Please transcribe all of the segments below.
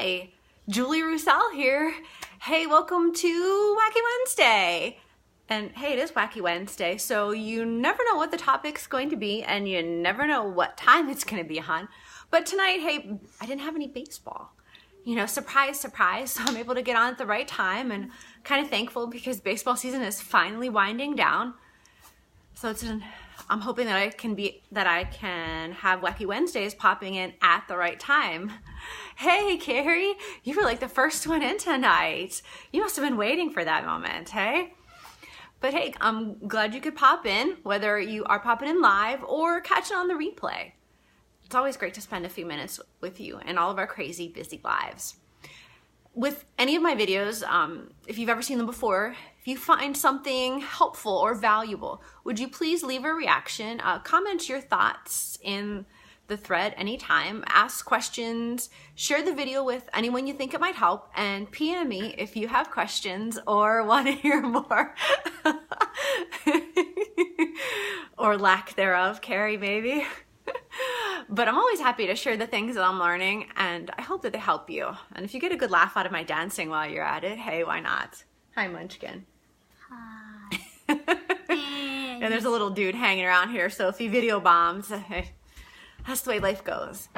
Hi, Julie Roussel here. Hey, welcome to Wacky Wednesday. And hey, it is Wacky Wednesday, so you never know what the topic's going to be, and you never know what time it's going to be on. But tonight, hey, I didn't have any baseball. You know, surprise, surprise. So I'm able to get on at the right time, and kind of thankful because baseball season is finally winding down. So I'm hoping that I can have Wacky Wednesdays popping in at the right time. Hey, Carrie, you were like the first one in tonight. You must have been waiting for that moment, hey? But hey, I'm glad you could pop in, whether you are popping in live or catching on the replay. It's always great to spend a few minutes with you in all of our crazy, busy lives. With any of my videos, if you've ever seen them before, if you find something helpful or valuable, would you please leave a reaction, comment your thoughts in the thread anytime, ask questions, share the video with anyone you think it might help, and PM me if you have questions or want to hear more. Or lack thereof, Carrie, maybe. But I'm always happy to share the things that I'm learning, and I hope that they help you. And if you get a good laugh out of my dancing while you're at it, hey, why not? Hi, Munchkin. Hi. And there's a little dude hanging around here, so if he video bombs, that's the way life goes.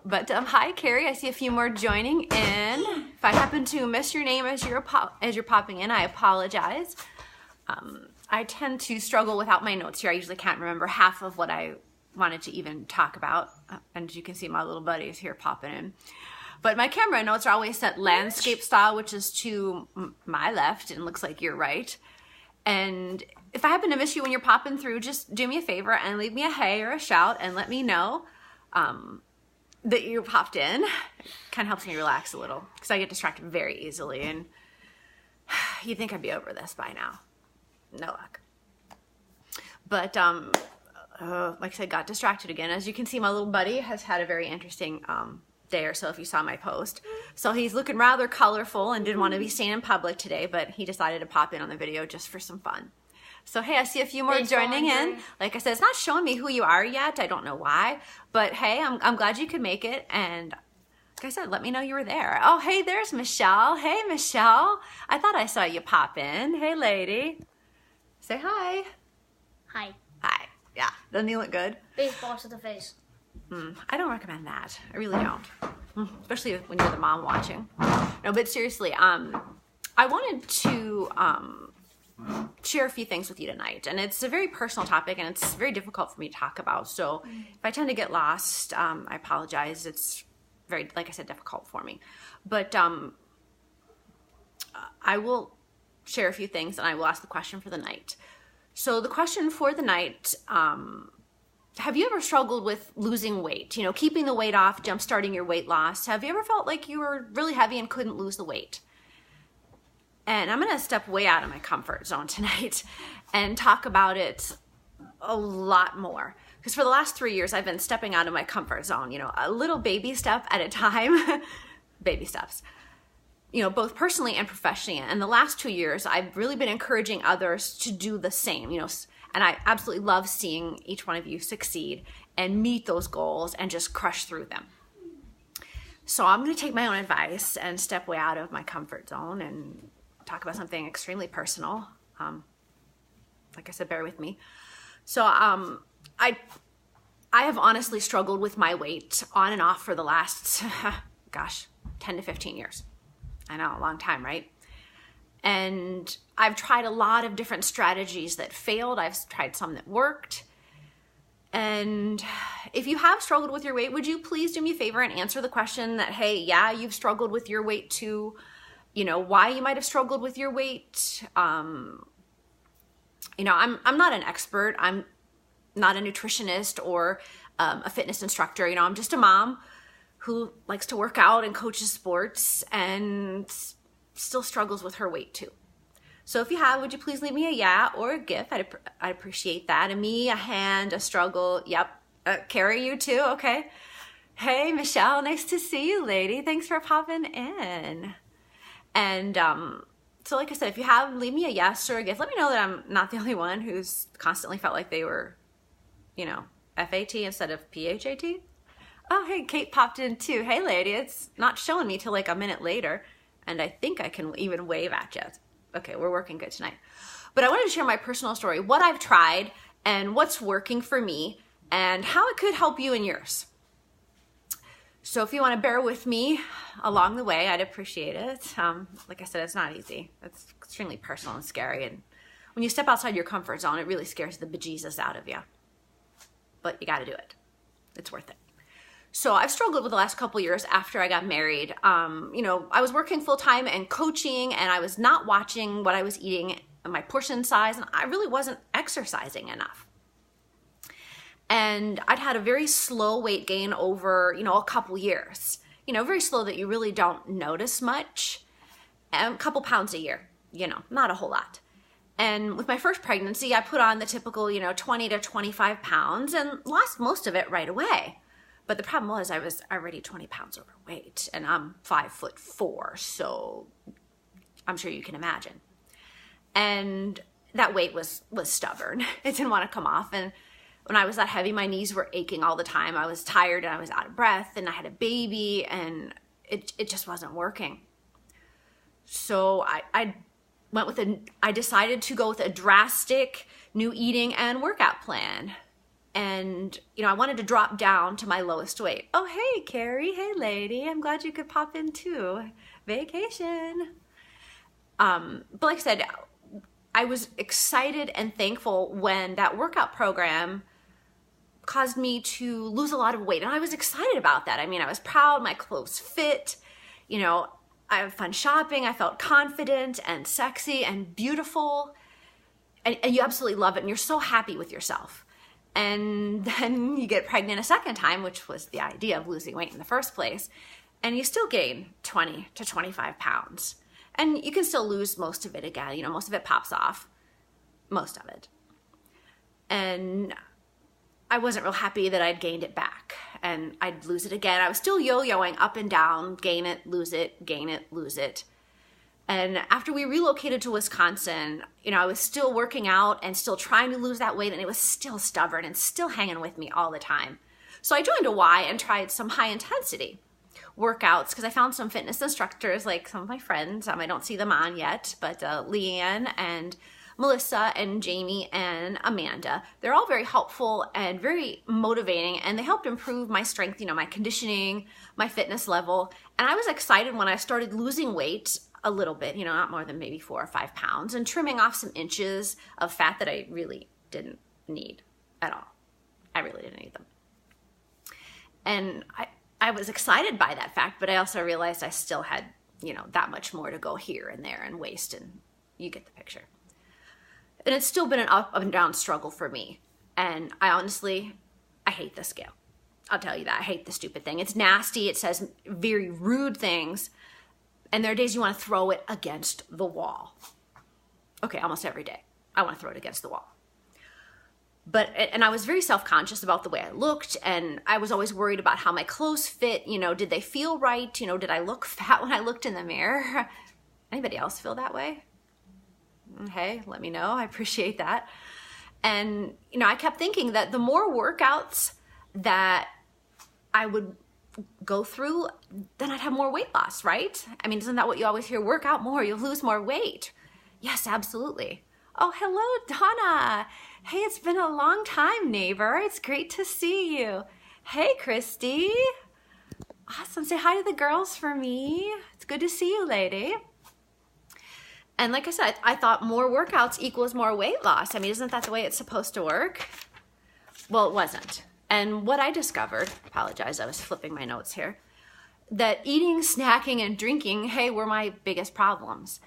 But hi, Carrie. I see a few more joining in. If I happen to miss your name as you're popping in, I apologize. I tend to struggle without my notes here. I usually can't remember half of what I wanted to even talk about. And as you can see, my little buddies here popping in. But my camera notes are always set landscape style, which is to my left, and looks like you're right. And if I happen to miss you when you're popping through, just do me a favor and leave me a hey or a shout and let me know that you popped in. It kind of helps me relax a little because I get distracted very easily, and you'd think I'd be over this by now. No luck. But like I said, got distracted again. As you can see, my little buddy has had a very interesting day or so if you saw my post. So he's looking rather colorful and didn't want to be seen in public today, but he decided to pop in on the video just for some fun. So hey, I see a few more joining in. Like I said, it's not showing me who you are yet. I don't know why, but hey, I'm glad you could make it. And like I said, let me know you were there. Oh, hey, there's Michelle. Hey, Michelle. I thought I saw you pop in. Hey, lady. Say hi. Hi. Hi. Yeah, doesn't he look good? Baseball to the face. I don't recommend that. I really don't. Especially when you're the mom watching. No, but seriously, I wanted to share a few things with you tonight. And it's a very personal topic, and it's very difficult for me to talk about. So if I tend to get lost, I apologize. It's very, like I said, difficult for me. But I will share a few things, and I will ask the question for the night. So the question for the night, have you ever struggled with losing weight? You know, keeping the weight off, jump-starting your weight loss. Have you ever felt like you were really heavy and couldn't lose the weight? And I'm going to step way out of my comfort zone tonight and talk about it a lot more. Because for the last 3 years, I've been stepping out of my comfort zone, you know, a little baby step at a time. Baby steps. You know, both personally and professionally. And the last 2 years, I've really been encouraging others to do the same, you know, and I absolutely love seeing each one of you succeed and meet those goals and just crush through them. So I'm going to take my own advice and step way out of my comfort zone and talk about something extremely personal. Like I said, bear with me. So I have honestly struggled with my weight on and off for the last, 10 to 15 years. I know, a long time, right? And I've tried a lot of different strategies that failed. I've tried some that worked. And if you have struggled with your weight, would you please do me a favor and answer the question that, hey, yeah, you've struggled with your weight too. You know, why you might have struggled with your weight. You know, I'm not an expert. I'm not a nutritionist or a fitness instructor. You know, I'm just a mom who likes to work out and coaches sports and still struggles with her weight too. So if you have, would you please leave me a yeah or a GIF? I'd appreciate that. And me, a hand, a struggle. Yep. Carrie, you too. Okay. Hey, Michelle, nice to see you, lady. Thanks for popping in. And so like I said, if you have, leave me a yes or a GIF. Let me know that I'm not the only one who's constantly felt like they were, you know, FAT instead of PHAT. Oh, hey, Kate popped in too. Hey, lady, it's not showing me till like a minute later. And I think I can even wave at you. Okay, we're working good tonight. But I wanted to share my personal story, what I've tried and what's working for me and how it could help you in yours. So if you want to bear with me along the way, I'd appreciate it. Like I said, it's not easy. It's extremely personal and scary. And when you step outside your comfort zone, it really scares the bejesus out of you. But you got to do it. It's worth it. So I've struggled with the last couple years after I got married. I was working full time and coaching, and I was not watching what I was eating and my portion size, and I really wasn't exercising enough. And I'd had a very slow weight gain over, a couple years. Very slow that you really don't notice much. A couple pounds a year, not a whole lot. And with my first pregnancy, I put on the typical, 20 to 25 pounds and lost most of it right away. But the problem was I was already 20 pounds overweight, and I'm 5'4", so I'm sure you can imagine. And that weight was stubborn. It didn't want to come off. And when I was that heavy, my knees were aching all the time. I was tired and I was out of breath, and I had a baby, and it just wasn't working. So I decided to go with a drastic new eating and workout plan. And, I wanted to drop down to my lowest weight. Oh, hey, Carrie. Hey, lady. I'm glad you could pop in too. Vacation. But like I said, I was excited and thankful when that workout program caused me to lose a lot of weight. And I was excited about that. I was proud. My clothes fit. I had fun shopping. I felt confident and sexy and beautiful. And you absolutely love it. And you're so happy with yourself. And then you get pregnant a second time, which was the idea of losing weight in the first place. And you still gain 20 to 25 pounds. And you can still lose most of it again. Most of it pops off. Most of it. And I wasn't real happy that I'd gained it back. And I'd lose it again. I was still yo-yoing up and down, gain it, lose it, gain it, lose it. And after we relocated to Wisconsin, I was still working out and still trying to lose that weight, and it was still stubborn and still hanging with me all the time. So I joined a Y and tried some high intensity workouts because I found some fitness instructors, like some of my friends. I don't see them on yet, but Leanne and Melissa and Jamie and Amanda. They're all very helpful and very motivating, and they helped improve my strength, my conditioning, my fitness level. And I was excited when I started losing weight a little bit, not more than maybe 4 or 5 pounds, and trimming off some inches of fat that I really didn't need at all. I really didn't need them. And I was excited by that fact, but I also realized I still had, that much more to go here and there and waste, and you get the picture. And it's still been an up and down struggle for me. And I hate the scale. I'll tell you that. I hate the stupid thing. It's nasty. It says very rude things. And there are days you want to throw it against the wall. Okay, almost every day. I want to throw it against the wall. And I was very self-conscious about the way I looked, and I was always worried about how my clothes fit. Did they feel right? Did I look fat when I looked in the mirror? Anybody else feel that way? Hey, let me know. I appreciate that. And, I kept thinking that the more workouts that I would go through, then I'd have more weight loss, right? Isn't that what you always hear? Work out more, you'll lose more weight. Yes, absolutely. Oh, hello, Donna. Hey, it's been a long time, neighbor. It's great to see you. Hey, Christy. Awesome. Say hi to the girls for me. It's good to see you, lady. And like I said, I thought more workouts equals more weight loss. Isn't that the way it's supposed to work? Well, it wasn't. And what I discovered, apologize, I was flipping my notes here, that eating, snacking, and drinking, were my biggest problems.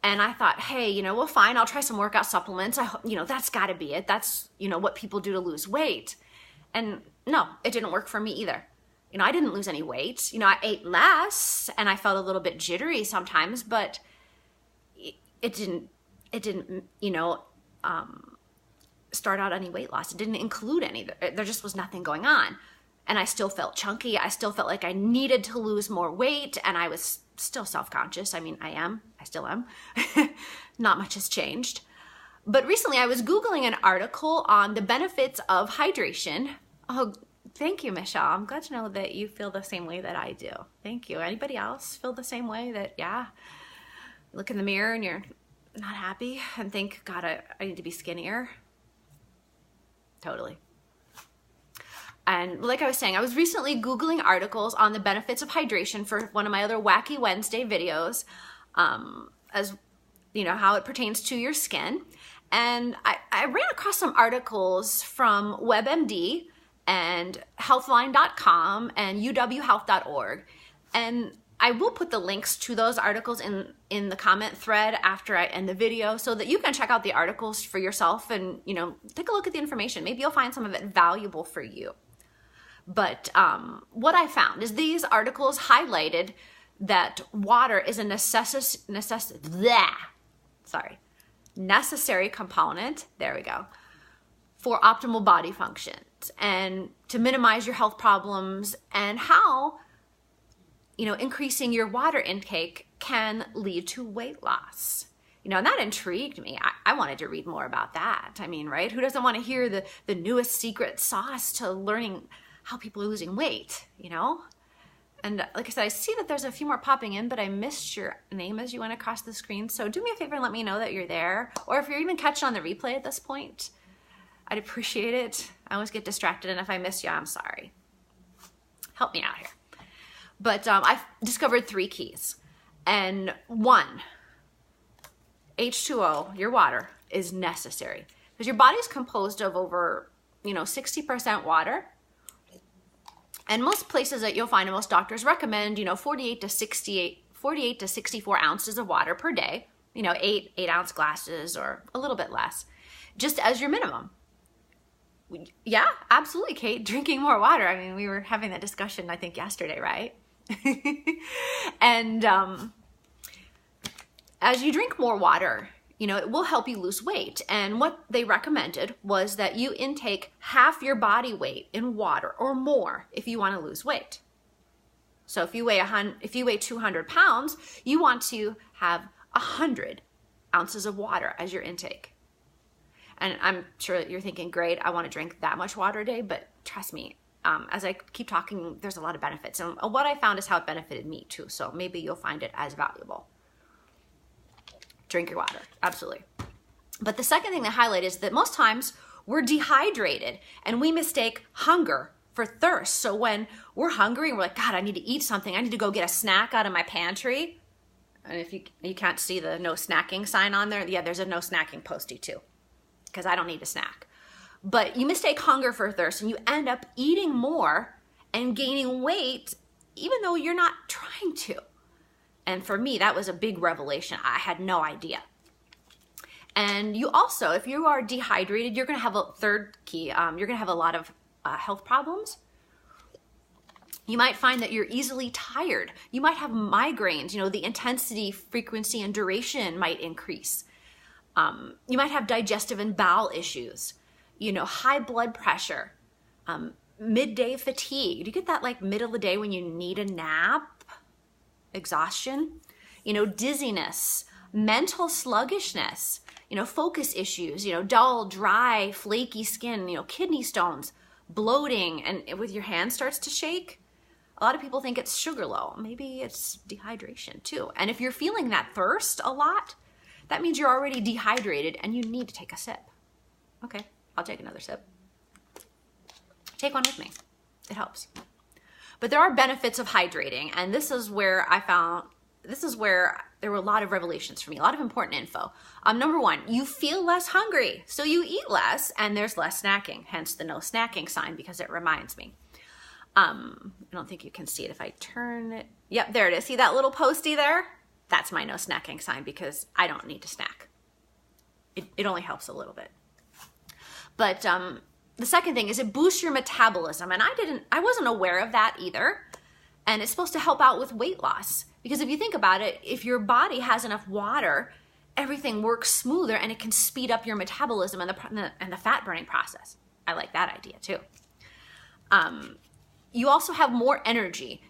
And I thought, well, fine, I'll try some workout supplements. That's got to be it. That's, what people do to lose weight. And no, it didn't work for me either. I didn't lose any weight. I ate less, and I felt a little bit jittery sometimes, but it didn't, start out any weight loss. It didn't include any. There just was nothing going on. And I still felt chunky. I still felt like I needed to lose more weight, and I was still self-conscious. I still am. Not much has changed. But recently I was Googling an article on the benefits of hydration. Oh, Thank you, Michelle. I'm glad to know that you feel the same way that I do. Thank you. Anybody else feel the same way that, yeah, you look in the mirror and you're not happy and think, God, I need to be skinnier? Totally. And like I was saying, I was recently Googling articles on the benefits of hydration for one of my other Wacky Wednesday videos, as you know, how it pertains to your skin. And I ran across some articles from WebMD and healthline.com and uwhealth.org. And I will put the links to those articles in the comment thread after I end the video so that you can check out the articles for yourself and, you know, take a look at the information. Maybe you'll find some of it valuable for you. But what I found is these articles highlighted that water is a necessary component, there we go, for optimal body functions and to minimize your health problems, and how, you know, increasing your water intake can lead to weight loss. You know, and that intrigued me. I wanted to read more about that. I mean, right? Who doesn't want to hear the newest secret sauce to learning how people are losing weight, you know? And like I said, I see that there's a few more popping in, but I missed your name as you went across the screen. So do me a favor and let me know that you're there. Or if you're even catching on the replay at this point, I'd appreciate it. I always get distracted, and if I miss you, I'm sorry. Help me out here. But I've discovered 3 keys. And 1, H2O, your water, is necessary. Because your body is composed of over, you know, 60% water. And most places that you'll find, and most doctors recommend, you know, 48 to 64 ounces of water per day, you know, 8-ounce glasses or a little bit less, just as your minimum. Yeah, absolutely, Kate, drinking more water. I mean, we were having that discussion, I think, yesterday, right? And as you drink more water, you know, it will help you lose weight. And what they recommended was that you intake half your body weight in water or more if you want to lose weight. So if you weigh 200 pounds, you want to have 100 ounces of water as your intake. And I'm sure you're thinking, great, I want to drink that much water a day, but trust me, as I keep talking, there's a lot of benefits. And what I found is how it benefited me too. So maybe you'll find it as valuable. Drink your water, absolutely. But the second thing they highlight is that most times we're dehydrated and we mistake hunger for thirst. So when we're hungry and we're like, God, I need to eat something. I need to go get a snack out of my pantry. And if you can't see the no snacking sign on there, yeah, there's a no snacking postie too, because I don't need a snack. But you mistake hunger for thirst and you end up eating more and gaining weight even though you're not trying to. And for me, that was a big revelation. I had no idea. And you also, if you are dehydrated, you're going to have a third key. You're going to have a lot of health problems. You might find that you're easily tired. You might have migraines. You know, the intensity, frequency, and duration might increase. You might have digestive and bowel issues. You know, high blood pressure, midday fatigue. Do you get that like middle of the day when you need a nap? Exhaustion, you know, dizziness, mental sluggishness, you know, focus issues, you know, dull, dry, flaky skin, you know, kidney stones, bloating, and with your hand starts to shake. A lot of people think it's sugar low. Maybe it's dehydration too. And if you're feeling that thirst a lot, that means you're already dehydrated and you need to take a sip. Okay, I'll take another sip. Take one with me. It helps. But there are benefits of hydrating, and this is where there were a lot of revelations for me, a lot of important info. Number 1, you feel less hungry, so you eat less, and there's less snacking, hence the no snacking sign, because it reminds me. I don't think you can see it if I turn it. Yep, there it is. See that little postie there? That's my no snacking sign, because I don't need to snack. It only helps a little bit. But the second thing is it boosts your metabolism. And I wasn't aware of that either. And it's supposed to help out with weight loss. Because if you think about it, if your body has enough water, everything works smoother and it can speed up your metabolism and the fat burning process. I like that idea too. You also have more energy.